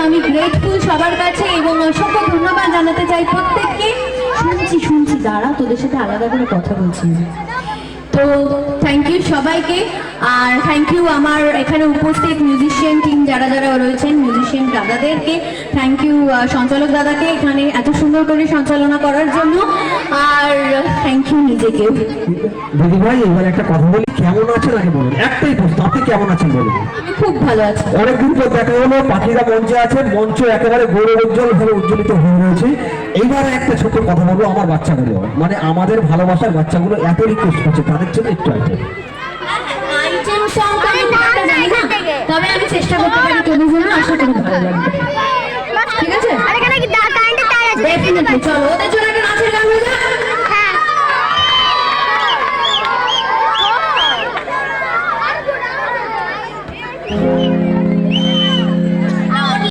আমি গ্রেটফুল সবার কাছে এবং অসংখ্য ধন্যবাদ জানাতে চাই প্রত্যেককে। শুনছি দাঁড়া, তোদের সাথে আলাদা করে কথা বলছি। তো থ্যাংক ইউ সবাইকে, আর থ্যাংক ইউ আমার এখানে উপস্থিত মিউজিশিয়ান টিম যারা যারা রয়েছেন, মিউজিশিয়ান দাদাদেরকে, থ্যাংক ইউ সঞ্চালক দাদাকে এখানে এত সুন্দর করে সঞ্চালনা করার জন্য, আর থ্যাংক ইউ নিজেকে। দিদি ভাই এবার একটা কথা বলি, কেমন আছেন আগে বলুন, একটাই প্রশ্ন, আপনি কেমন আছেন বলুন? আমি খুব ভালো আছি। অনেকদিন পর দেখা হলো, পাখিরা মঞ্চে আছেন, মঞ্চ একেবারে গৌরবোজ্জ্বল ভাবে উজ্জ্বলিত হয়ে রয়েছে। এইবারে একটা ছোট কথা বলবো, আমার বাচ্চাগুলো মানে আমাদের ভালোবাসার বাচ্চাগুলো এত রিকোয়েস্ট করছে, তাদের জন্য একটু আইটেম। তবে আমি চেষ্টা করতে পারি তোদের জন্য, আশা করি ভালো লাগবে। ঠিক আছে, চলো ওদের জন্য